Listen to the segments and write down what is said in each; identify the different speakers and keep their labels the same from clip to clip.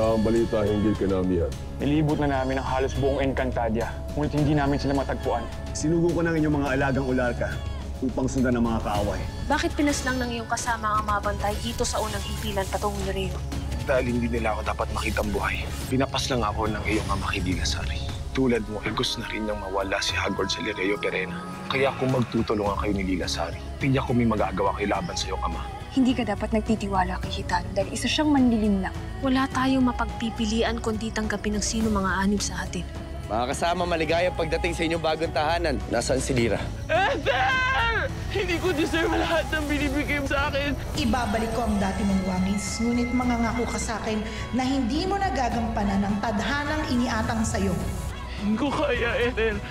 Speaker 1: Ano ang balita hinggil kay Namihan?
Speaker 2: Nilibot na namin ang halos buong Encantadia, ngunit hindi namin sila matagpuan.
Speaker 3: Sinugo ko ng inyong mga alagang ularka upang sundan ang mga kaaway.
Speaker 4: Bakit pinaslang ng iyong kasama ang mga bantay dito sa unang hipilan patungong Rio?
Speaker 5: Dahil hindi nila ako dapat makitang buhay, pinapas lang ako ng iyong ama kay Dilasari. Tulad mo, gusto na rin niyang mawala si Hagord sa Lireo Perena. Kaya kung magtutulungan kayo ni Dilasari, tiyak ko may magagawa kayo laban sa iyong ama.
Speaker 6: Hindi ka dapat nagtitiwala kay Hitano dahil isa siyang manlilim lang.
Speaker 4: Wala tayong mapagpipilian kundi tanggapin ng sino mga anib sa atin.
Speaker 7: Mga kasama, maligayang pagdating sa inyong bagong tahanan. Nasaan si Lira?
Speaker 2: Esther! Hindi ko deserve lahat ng binibigay mo sa akin.
Speaker 8: Ibabalik ko ang dati mong wangis, ngunit mangangako ka sa akin na hindi mo nagagampanan ang tadhanang iniatang sa'yo.
Speaker 2: Hindi ko kaya, Esther.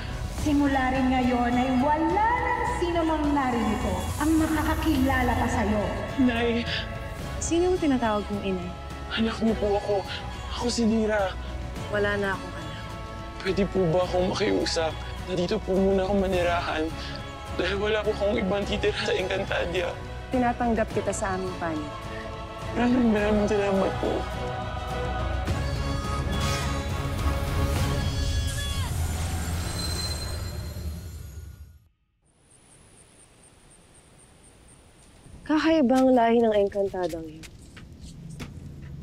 Speaker 8: Simula rin ngayon ay wala nang sino mang narito ang makakakilala pa sa'yo.
Speaker 2: Nay,
Speaker 6: Sino yung tinatawag kong inay?
Speaker 2: anak niyo po ako. Ako si Lira.
Speaker 4: Wala na akong anak.
Speaker 2: Pwede po ba akong makiusap? Nandito po muna akong manirahan. Dahil wala po akong ibang titira sa Encantadia.
Speaker 6: Tinatanggap kita sa aming panig.
Speaker 2: Maraming salamat po.
Speaker 9: Kakaibang lahi ng Encantadang yun.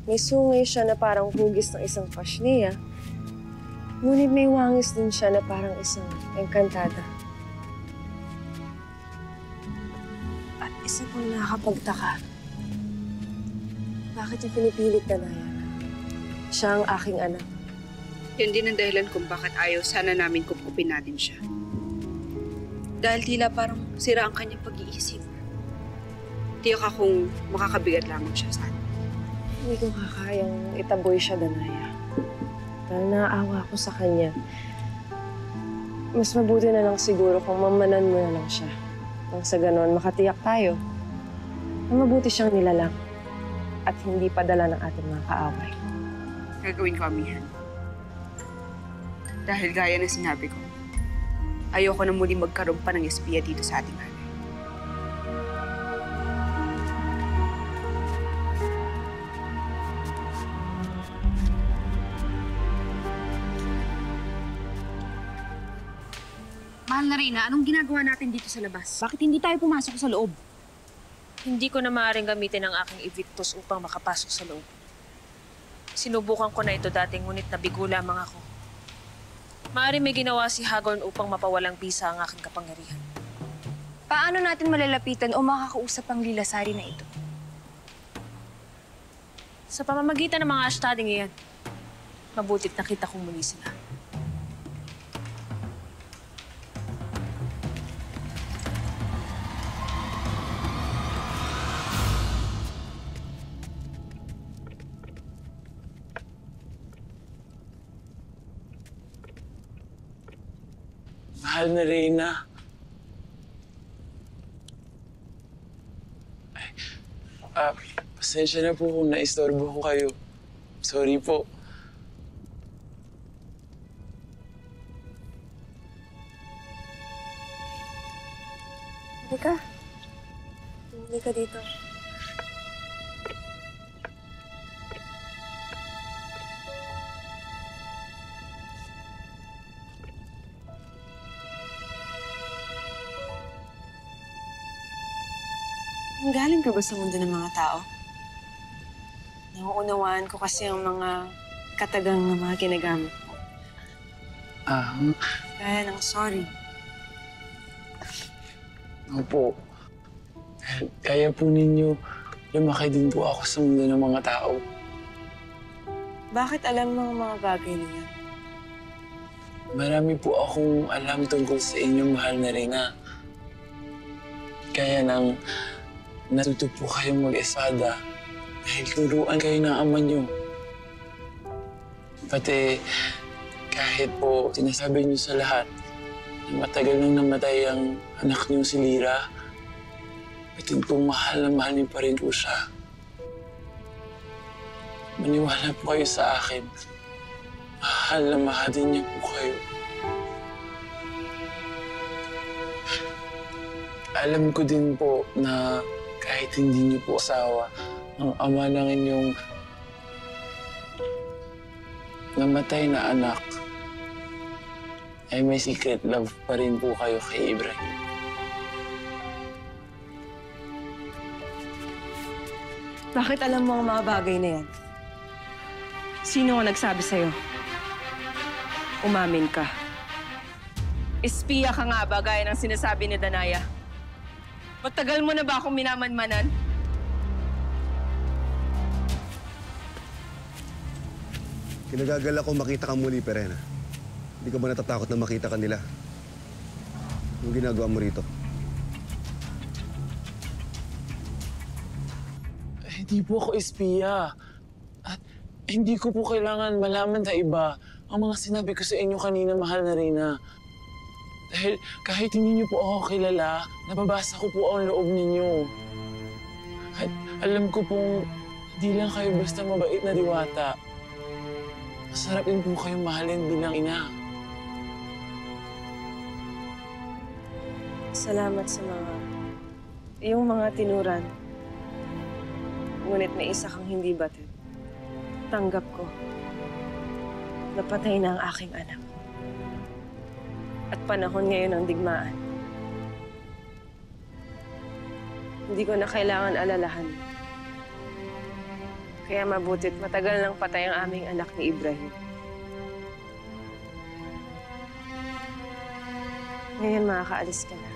Speaker 9: May sungay siya na parang hugis ng isang pasniya, ngunit may wangis din siya na parang isang Encantada. At isa pang nakakapagtaka, bakit niya pinipilit na Nayana? Siya ang aking anak.
Speaker 10: Yan din ang dahilan kung bakit ayaw sana namin kupkupin natin siya. Dahil tila parang sira ang kanyang pag-iisip. Tiyak akong makakabigat lamang siya sa atin.
Speaker 9: Hindi ko kakayang itaboy siya, Danaya. Dahil naaawa ako sa kanya. Mas mabuti na lang siguro kung mamanan mo na lang siya. Nang sa ganon, makatiyak tayo na mabuti siyang nilalang at hindi padala ng ating mga kaaway.
Speaker 10: Gagawin ko, Amihan. Dahil gaya ng sinabi ko, ayoko na muli magkaroon pa ng espiya dito sa ating hanay.
Speaker 4: Mahal na Reyna, anong ginagawa natin dito sa labas? Bakit hindi tayo pumasok sa loob?
Speaker 9: Hindi ko na maaaring gamitin ang aking evictus upang makapasok sa loob. Sinubukan ko na ito dati, ngunit nabigo lamang ako. Maaaring may ginawa si Hagorn upang mapawalang bisa ang aking kapangyarihan.
Speaker 6: Paano natin malalapitan o makakausap ang lilasari na ito?
Speaker 9: Sa pamamagitan ng mga ashtading iyan, mabutit nakita kong muli sila.
Speaker 2: Mahal na Reyna. Pasensya na po kung naistorbo ko kayo. Sorry po.
Speaker 9: Halika. Halika dito.
Speaker 10: Galing ka ba sa mundo ng mga tao? Nauunawaan ko kasi ang mga katagang na mga ginagamit mo. Kaya lang, sorry.
Speaker 2: Opo. Kaya po ninyo, lumaki din po ako sa mundo ng mga tao.
Speaker 10: Bakit alam mo ang mga bagay na yan?
Speaker 2: Marami po akong alam tungkol sa inyong mahal na Reyna. Kaya nang natuto po kayong mag-espada dahil turuan kayo ng ama niyo. Pati kahit po sinasabi niyo sa lahat na matagal nang namatay ang anak niyo si Lira, pati po mahal na mahal niyo pa rin po siya. Maniwala po kayo sa akin. Mahal na mahal din niya po kayo. Alam ko din po na kahit hindi niyo po asawa, ang ama ng inyong namatay na anak, ay may secret love pa rin po kayo kay Ibrahim.
Speaker 10: Bakit alam mo ang mga bagay na yan? Sino ang nagsabi sa'yo? Umamin ka. Espiya ka nga ba, gaya ng sinasabi ni Danaya? Matagal mo na ba akong minamanmanan?
Speaker 3: Kinagagal ako makita ka muli, Perena. Hindi ka ba natatakot na makita ka nila? Anong ginagawa mo rito?
Speaker 2: Hindi po ako espiya. At hindi ko po kailangan malaman sa iba ang mga sinabi ko sa inyo kanina, mahal na Reyna. Dahil kahit hindi niyo po ako kilala, nababasa ko po ang loob ninyo. At alam ko pong hindi lang kayo basta mabait na diwata. Masarap din po kayong mahalin bilang ina.
Speaker 9: Salamat sa iyong mga tinuran. Ngunit may isa kang hindi batid. Tanggap ko. Napatay na ang aking anak. At panahon ngayon ng digmaan. Hindi ko na kailangan alalahan. Kaya mabuti't matagal nang patay ang aming anak ni Ibrahim. Ngayon makakaalis ka na.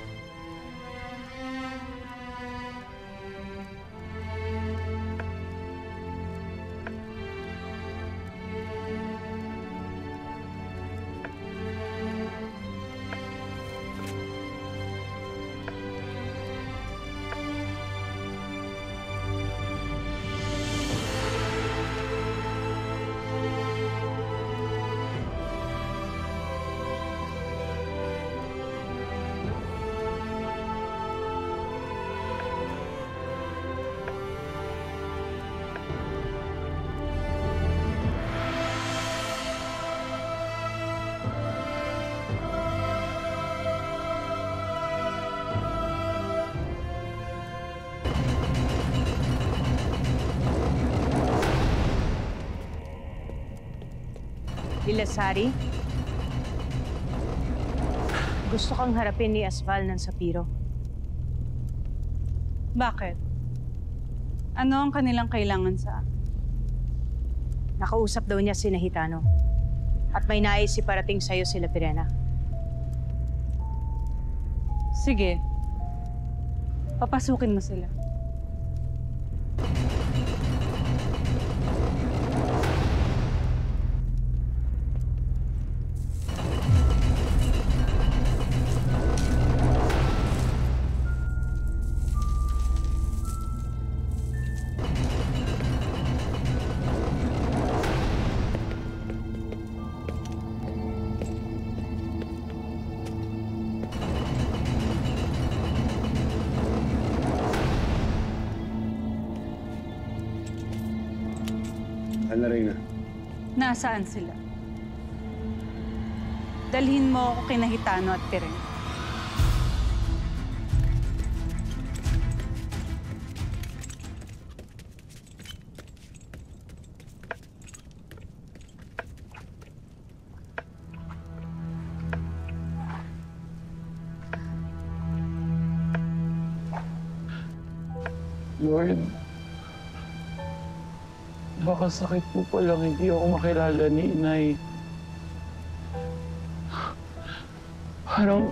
Speaker 11: Lilasari, gusto kang harapin ni Asval ng Sapiro.
Speaker 12: Bakit? Ano ang kanilang kailangan sa akin?
Speaker 11: Nakausap daw niya si Nahitano. At may nais iparating sa'yo sila Pirena.
Speaker 12: Sige. Papasukin mo sila.
Speaker 3: Mahal na Reyna.
Speaker 12: Nasaan sila? Dalhin mo ako kay Nahitano at Pirena.
Speaker 2: Lord, baka sakit po palang hindi ako makilala ni Inay. Parang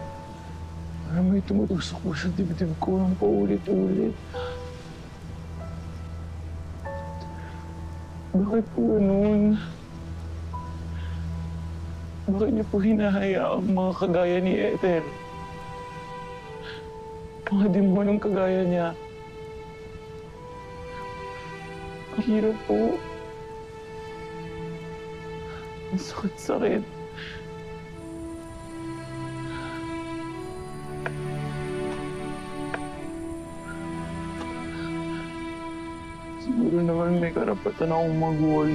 Speaker 2: may tumutusok po sa dibdib ko ng paulit-ulit. Bakit po ganun? Bakit niyo po hinahayaang mga kagaya ni Ethel? Mga demonong kagaya niya. Ang hirap po. Ang sakit-sakit. Siguro naman may karapatan akong mag-wall.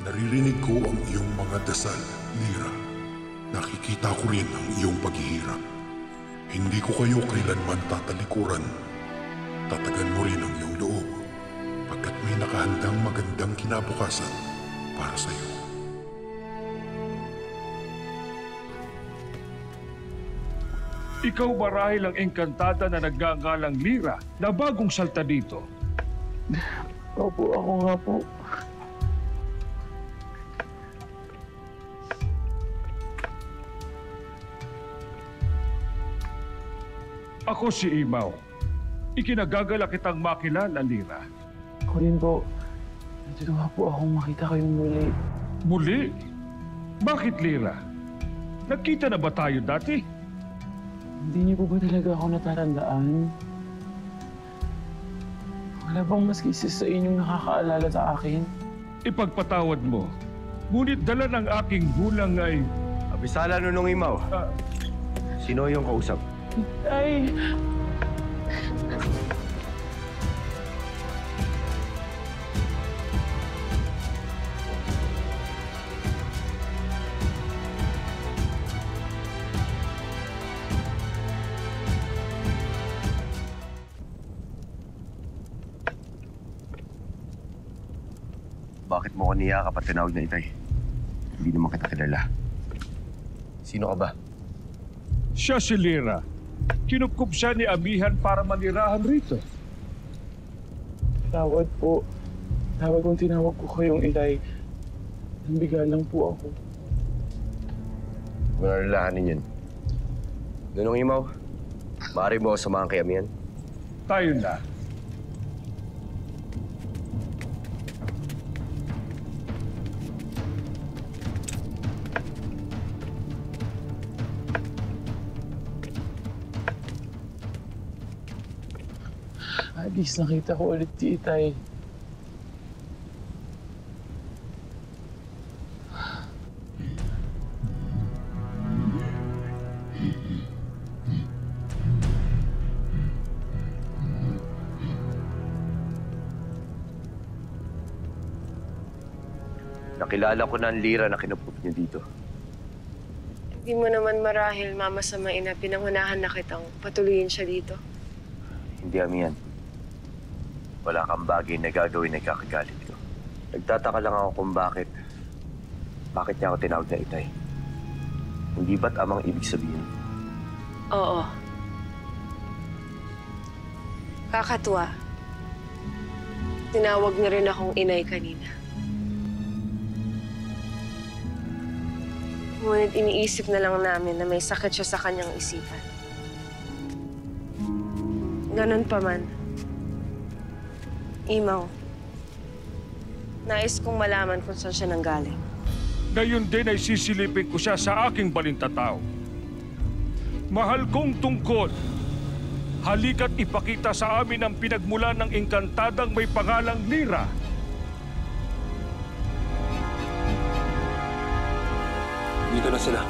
Speaker 13: Naririnig ko ang iyong mga dasal, Lyra. Nakikita ko rin ang iyong paghihirap. Hindi ko kayo kailanman tatalikuran. Tatagan mo rin ang iyong loob pagkat may nakahandang magandang kinabukasan para sa iyo.
Speaker 14: Ikaw marahil ang engkantada na nagngangalang Lira na bagong salta dito.
Speaker 2: Opo, ako nga po.
Speaker 14: Ako si Imaw. Ikinagagala kitang makilala, Lira.
Speaker 2: Ako rin po. Natutuwa po akong makita kayong muli.
Speaker 14: Muli? Bakit, Lira? Nagkita na ba tayo dati?
Speaker 2: Hindi niyo po ba talaga ako natatandaan? Wala bang mas isa sa inyong nakakaalala sa akin?
Speaker 14: Ipagpatawad mo. Ngunit dala ng aking gulang ay...
Speaker 7: Abisala Nunong Imaw. Sino yung kausap?
Speaker 2: Ay!
Speaker 7: Bakit mo ko niyakap at tinawag na Itay? Hindi naman kita kilala. Sino ka ba?
Speaker 14: Siya si Lira. Kinupkup siya ni Amihan para manirahan rito.
Speaker 2: Tawad po. Tawag kung tinawag ko kayong Itay. Nambiga lang po ako.
Speaker 7: Huwag na lalahanin yun. Nunong Imaw, maaari mo samahan kay Amihan?
Speaker 14: Tayo na.
Speaker 2: At least nakita ko ulit si Itay.
Speaker 7: Nakilala ko na ang Lira na kinupkup niyo dito.
Speaker 9: Hindi mo naman marahil mamasamain na pinangunahan na kitang patuloyin siya dito.
Speaker 7: Hindi, Amihan. Wala kang bagay na gagawin na ikakagalit ko. Nagtataka lang ako kung bakit niya ako tinawag na Itay. Hindi ba't amang ibig sabihin?
Speaker 9: Oo. Kakatuwa. Tinawag niya rin akong inay kanina. Ngunit iniisip na lang namin na may sakit siya sa kanyang isipan. Ganon pa man. Imaw, nais kong malaman kung saan siya nanggaling.
Speaker 14: Ngayon din ay sisilipin ko siya sa aking balintatao. Mahal kong tungkol, halika't ipakita sa amin ang pinagmulan ng engkantadang may pangalang Lira.
Speaker 5: Dito na sila.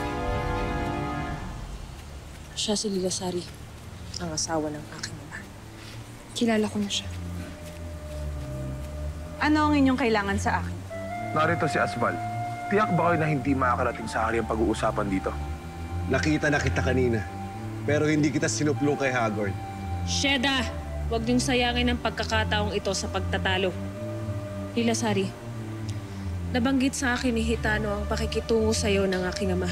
Speaker 9: Siya si Lilasari, ang asawa ng aking ama.
Speaker 6: Kilala ko na siya.
Speaker 12: Ano ang inyong kailangan sa akin?
Speaker 5: Narito si Asval. Tiyak ba kayo na hindi makakarating sa akin ang pag-uusapan dito?
Speaker 3: Nakita na kita kanina, pero hindi kita sinuplong kay Hagorn.
Speaker 9: Sheda! Huwag niyong sayangin ang pagkakataong ito sa pagtatalo. Lilasari, nabanggit sa akin ni Hitano ang pakikitungo sa iyo ng aking ama.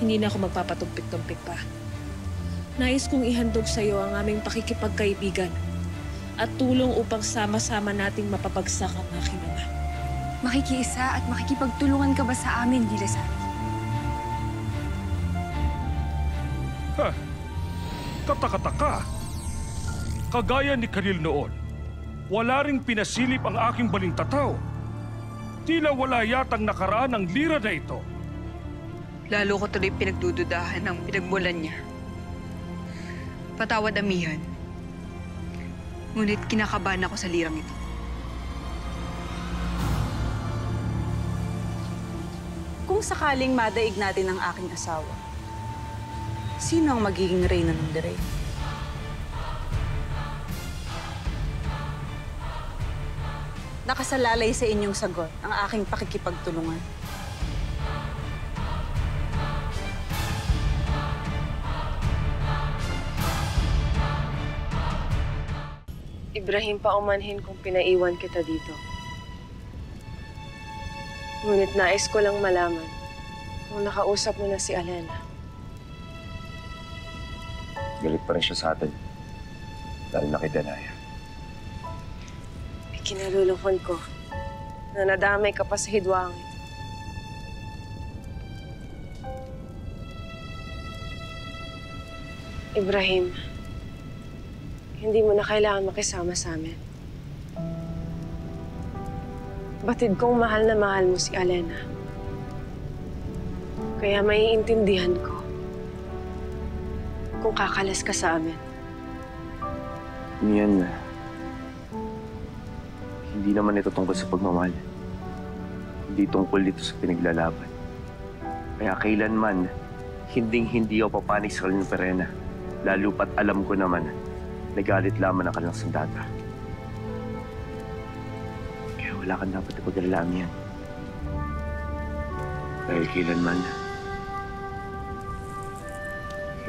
Speaker 9: Hindi na ako magpapatumpik-tumpik pa. Nais kong ihandog sa iyo ang aming pakikipagkaibigan at tulong upang sama-sama nating mapapagsak ang aking ama.
Speaker 6: Makikiisa at makikipagtulungan ka ba sa amin, Lilasari?
Speaker 14: Ha! Kataka-taka! Kagaya ni Karil noon, wala ring pinasilip ang aking balintataw. Tila wala yatang nakaraan ang Lira na ito.
Speaker 10: Lalo ko tuloy pinagdududahan ng pinagmulan niya. Patawad, Amihan. Ngunit kinakabahan ako sa lirang ito.
Speaker 12: Kung sakaling madaig natin ang aking asawa, sino ang magiging reyna ng Direy? Nakasalalay sa inyong sagot ang aking pakikipagtulungan.
Speaker 9: Ibrahim, paumanhin kung pinaiwan kita dito. Ngunit nais ko lang malaman kung nakausap mo na si Alena.
Speaker 7: Galit pa rin siya sa atin. Dahil nakidanaya.
Speaker 9: Kinalulungkot ko na nadamay ka pa sa hidwangin. Ibrahim, hindi mo na kailangan makisama sa amin. Batid kong mahal na mahal mo si Alena. Kaya maiintindihan ko kung kakalas ka sa amin.
Speaker 7: Yan na. Hindi naman ito tungkol sa pagmamahal. Hindi tungkol dito sa pinaglalaban. Kaya kailanman, hindi ako papanig sa Kalino Perena. Lalo pat alam ko naman, nagalit lamang ang kanilang sandata. Kaya wala kang dapat ipag-alala yan. Dahil kailanman,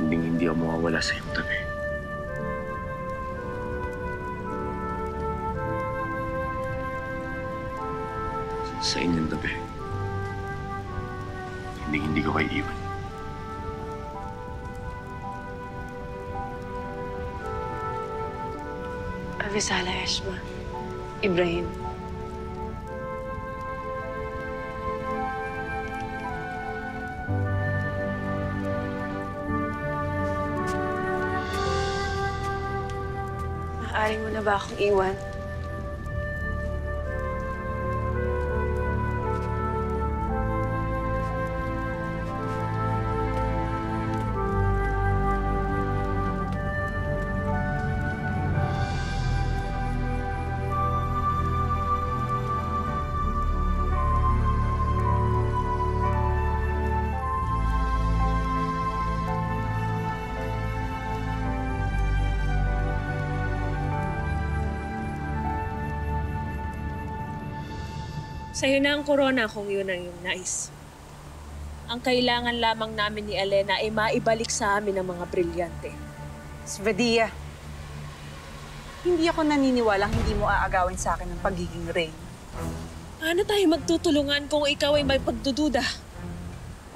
Speaker 7: hindi ako mawawala sa iyong tabi. Sa inyong tabi. Hindi ko kayo iwan.
Speaker 9: Avisala, Eshma. Ibrahim. Maaari mo na ba akong iwan? Sa'yo na ang korona kung yun ang iyong nais. Ang kailangan lamang namin ni Alena ay maibalik sa amin ang mga brilyante.
Speaker 12: Svedia, hindi ako naniniwalang hindi mo aagawin sa akin ang pagiging reyna.
Speaker 9: Paano tayo magtutulungan kung ikaw ay may pagdududa?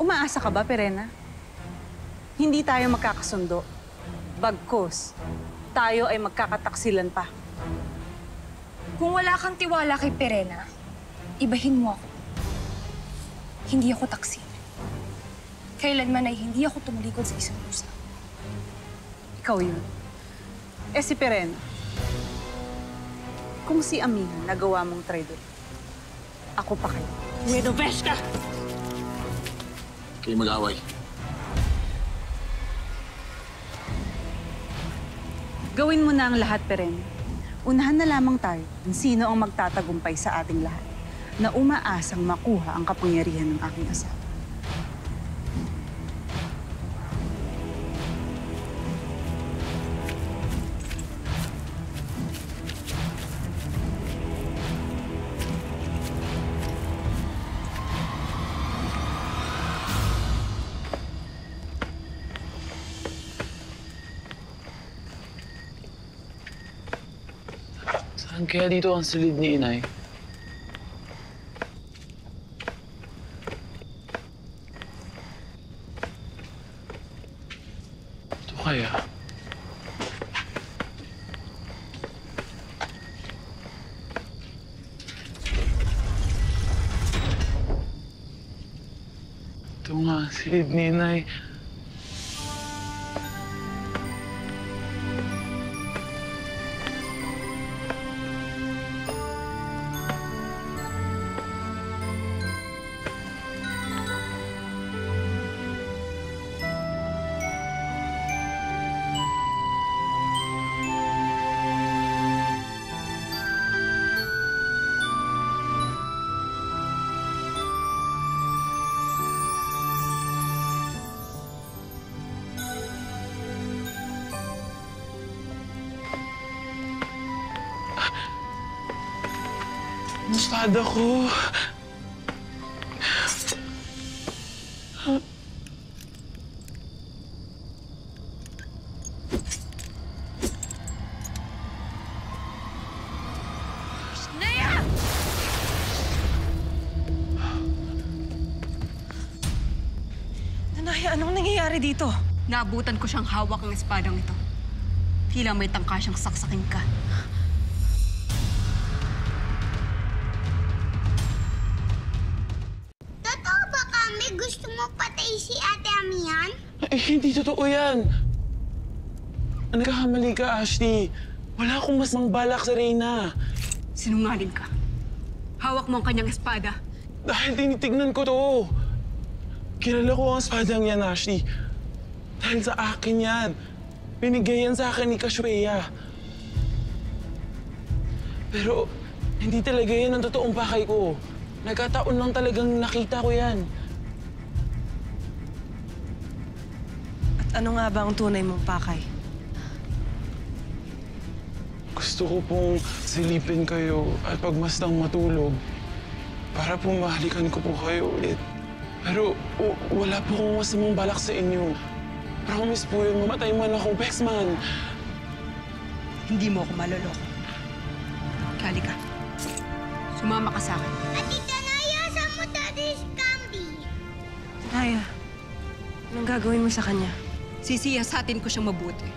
Speaker 12: Umaasa ka ba, Perena? Hindi tayo magkakasundo. Bagkus, tayo ay magkakataksilan pa.
Speaker 6: Kung wala kang tiwala kay Perena, ibahin mo ako. Hindi ako taksil. Kailanman ay hindi ako tumalikod sa isang pusa.
Speaker 12: Ikaw yun. Eh si Perena, kung si Amihan nagawa mong traidor, ako pa kayo.
Speaker 9: Nuevo ka!
Speaker 15: Kayo mag-away.
Speaker 12: Gawin mo na ang lahat, Perena. Unahan na lamang tayo kung sino ang magtatagumpay sa ating lahat na umaasang makuha ang kapangyarihan ng aking asawa.
Speaker 2: Saan kaya dito ang silid ni Inay? Ito kaya? Ito nga ang silid ni Inay. Espada ko.
Speaker 12: nangyayari dito?
Speaker 10: Naabutan ko siyang hawak ng espadang ito. Tila may tangka siyang saksakin ka.
Speaker 15: Totoo ba kami? Gusto mo patay si Ate Amihan?
Speaker 2: Hindi totoo yan. Nagkakamali ka, Ashley. Wala akong mas balak sa Reyna.
Speaker 10: Sinungaling ka. Hawak mo ang kanyang espada.
Speaker 2: Dahil tinitignan ko to. Kilala ko ang espadang yan, Ashley. Dahil sa akin yan. Binigay yan sa akin ni Kashueya. Pero hindi talaga yan ang totoong pakay ko. Nagkataon lang talagang nakita ko yan.
Speaker 16: At ano nga ba ang tunay mong pakay?
Speaker 2: Gusto ko pong silipin kayo at pagmasdang matulog para po mahalikan ko po kayo ulit. Pero wala po akong masamang balak sa inyo. Promise po yun, mamatay man ako, Bexman.
Speaker 10: Hindi mo ako maloloko. Halika. Sumama ka sa akin.
Speaker 15: Tita Naya, saan mo dati si Camby?
Speaker 16: Naya, anong gagawin mo sa kanya?
Speaker 10: Sisiyasatin ko siyang mabuti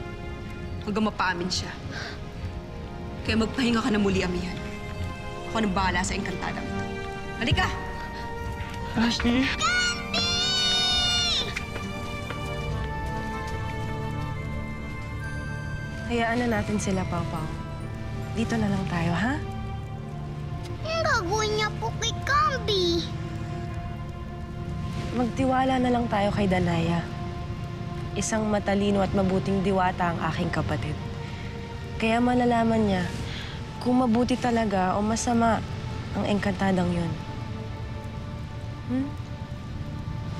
Speaker 10: hanggang mapaamin siya. Kaya magpahinga ka na muli, Amihan. Ako nang bahala sa engkantadang ito. Halika!
Speaker 2: Ashley!
Speaker 16: Hayaan na natin sila, Pau-Pau. Dito na lang tayo, ha?
Speaker 15: Ang gagawin niya po kay Camby?
Speaker 16: Magtiwala na lang tayo kay Danaya. Isang matalino at mabuting diwata ang aking kapatid. Kaya malalaman niya kung mabuti talaga o masama ang engkantadang yun.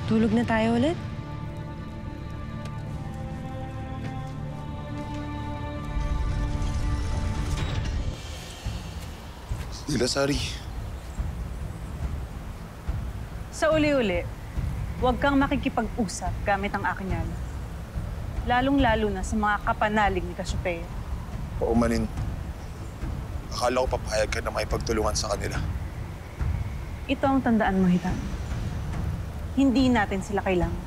Speaker 16: Tulog na tayo ulit?
Speaker 5: Nilasari.
Speaker 12: Sa uli-uli, huwag kang makikipag-usap gamit ang aking ano. Lalong-lalo na sa mga kapanalig ni Kashueya.
Speaker 5: Paumanin. Akala ko papayag ka na makipagtulungan sa kanila.
Speaker 12: Ito ang tandaan mo, Hitan. Hindi natin sila kailangan.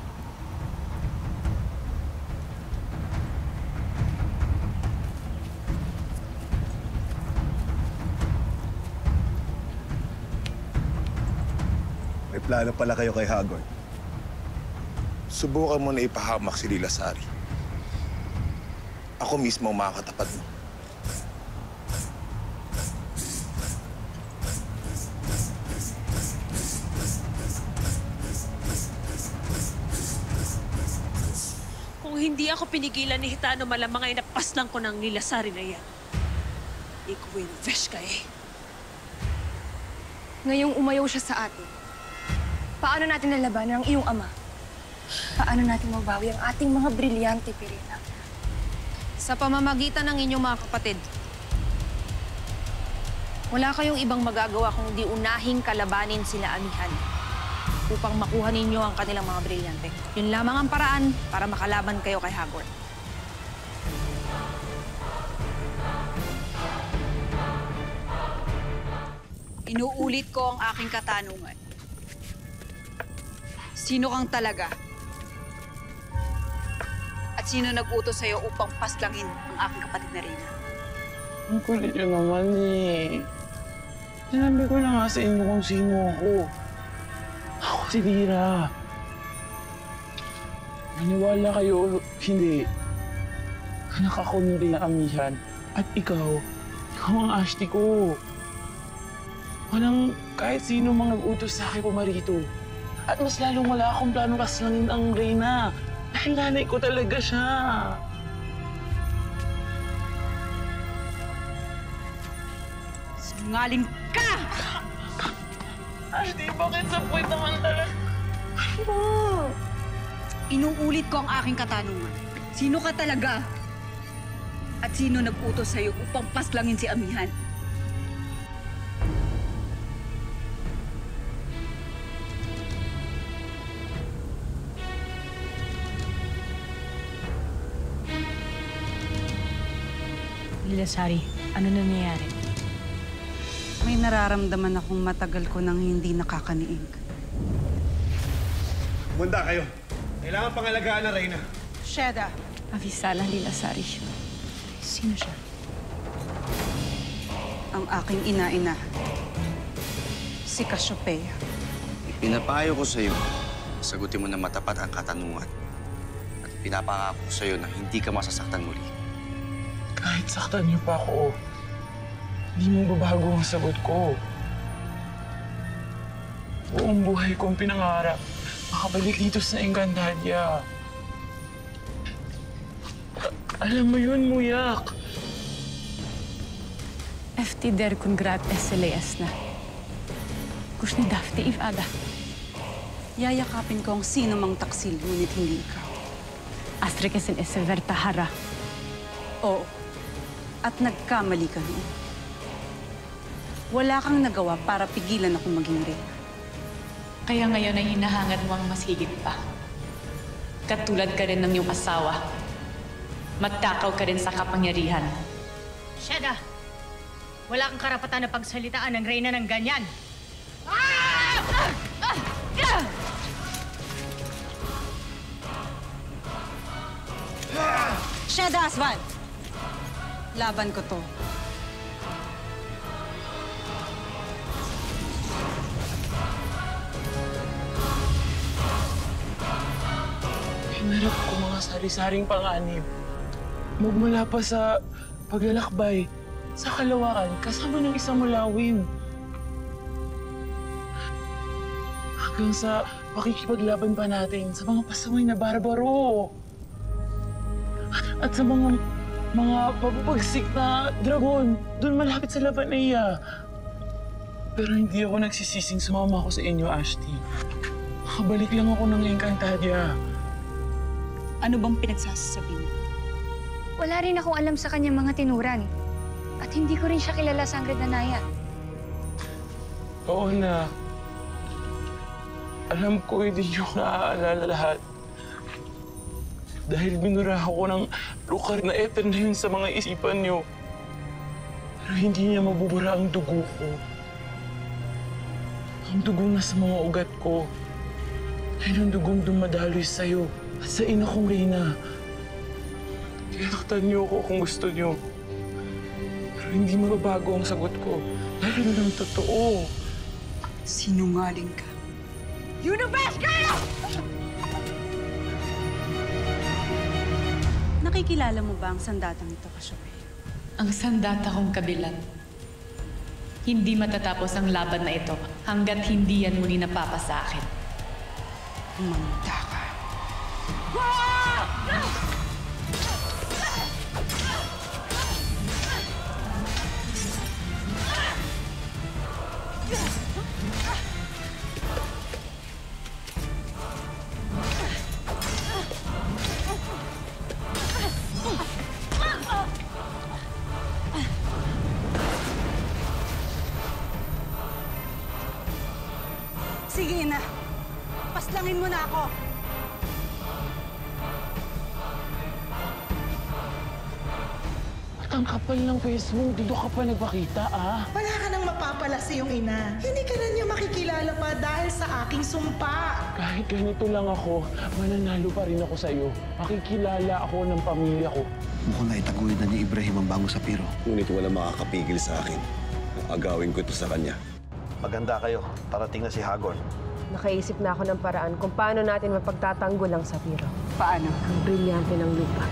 Speaker 3: May plano pala kayo kay Hagor.
Speaker 5: Subukan mo na ipahamak si Lilasari. Ako mismo ang makakatapat mo.
Speaker 9: Kung hindi ako pinigilan ni Hitano, malamang ay napaslang ko ng Lilasari na yan. Ikuwin, vesh ka eh.
Speaker 6: Ngayong umayaw siya sa atin, paano natin nalabanan ang iyong ama? Paano natin mabawi ang ating mga brilyante, Perena?
Speaker 4: Sa pamamagitan ng inyong mga kapatid. Wala kayong ibang magagawa kung di unahing kalabanin sila Amihan upang makuha ninyo ang kanilang mga brilyante. Yun lamang ang paraan para makalaban kayo kay Hagor.
Speaker 10: Inuulit ko ang aking katanungan. Sino kang talaga? At sino nag-utos sa'yo upang paslangin ang aking kapatid na Reyna?
Speaker 2: Ang kulit yun naman eh. Sinabi ko na nga sa inyo kung sino ako. Ako si Dira. Maniwala kayo o hindi. Anak ako ni Reyna Amihan. At ikaw ang Ashley ko. Walang kahit sino mang nag-utos sa akin pumarito. At mas lalong wala akong plano paslangin ang Reyna. Dahil nanay ko talaga siya.
Speaker 10: Sinungaling ka!
Speaker 2: Ashley, bakit sa point naman talaga?
Speaker 10: Inuulit ko ang aking katanungan. Sino ka talaga? At sino nag-utos sa'yo upang paslangin si Amihan?
Speaker 11: Lilasari, ano nangyayari?
Speaker 12: May nararamdaman akong matagal ko nang hindi nakakaniig.
Speaker 3: Munda kayo. Kailangan pangalagaan na Reyna.
Speaker 12: Sheda.
Speaker 16: Avisala Lilasari.
Speaker 12: Sino siya? Ang aking ina-ina. Si Cassiopeia.
Speaker 17: Pinapayo ko sa'yo, sagutin mo na matapat ang katanungan. At pinapangako ko sa'yo na hindi ka masasaktan muli.
Speaker 2: Kahit saktan niyo pa ako, hindi mo babago ang sagot ko. Buong buhay kong pinangarap, makabalik dito sa Encantadia. Alam mo yun, Muyak.
Speaker 16: Efter kun grat SLS na.
Speaker 12: Gusto ni Daphne if Ada. Yayakapin ko ang sino mang taksil, ngunit hindi ikaw.
Speaker 16: Astrikesin Eseverta Hara.
Speaker 12: Oo. At nagkamali ka noon. Wala kang nagawa para pigilan ako maging reyna.
Speaker 18: Kaya ngayon ay hinahangad mo ang mas higit pa. Katulad ka rin ng iyong asawa. Magtakaw ka rin sa kapangyarihan.
Speaker 11: Sheda! Wala kang karapatan na pagsalitaan ng reyna ng ganyan!
Speaker 12: Sheda Asval! Laban ko to.
Speaker 2: Hinarap ko mga sari-saring panganib. Magmula pa sa paglalakbay, sa kalawaan, kasama ng isang mulawin. Hanggang sa pakikipaglaban pa natin sa mga pasaway na barbaro. At sa mga papapagsik na dragon, doon malapit sa Labanea. Pero hindi ako nagsisising sumama ako sa inyo, Ashti. Makabalik lang ako ng Encantadia.
Speaker 12: Ano bang pinagsasasabi mo?
Speaker 6: Wala rin akong alam sa kanyang mga tinuran. At hindi ko rin siya kilala, Sangre Danaya.
Speaker 2: Oo na. Alam ko hindi niyo naaalala lahat. Dahil binura ako ng lugar na ether na yun sa mga isipan niyo. Pero hindi niya mabubura ang dugo ko. Ang dugo na sa mga ugat ko. Dahil ang dugong dumadaloy sa'yo at sa ina kong Reyna. Kaya taktan niyo ako kung gusto niyo. Pero hindi mababago ang sagot ko. Dahil lang totoo.
Speaker 12: Sinungaling ka.
Speaker 11: Universe Girl!
Speaker 12: Nakikilala mo ba ang sandatang ito, Cassiopeia?
Speaker 18: Ang sandata kong kabilan. Hindi matatapos ang laban na ito hanggat hindi yan muli napapa sa akin.
Speaker 12: Manda ka. Sige na. Paslangin mo na ako.
Speaker 2: At ang kapal ng face mo, dito ka pa nagpakita, ah.
Speaker 8: Wala ka nang mapapala sa iyong ina. Hindi ka na niya makikilala pa dahil sa aking sumpa.
Speaker 2: Kahit ganito lang ako, mananalo pa rin ako sa iyo. Makikilala ako ng pamilya ko.
Speaker 3: Mukhang naitaguyod na ni Ibrahim ang bango sa piro. Ngunit wala makakapigil sa akin. Agawin ko ito sa kanya.
Speaker 7: Maganda kayo. Parating na si Hagor.
Speaker 16: Nakaisip na ako ng paraan kung paano natin mapagtatanggol ang Sapiro.
Speaker 12: Paano?
Speaker 16: Ang brilyante ng lupa.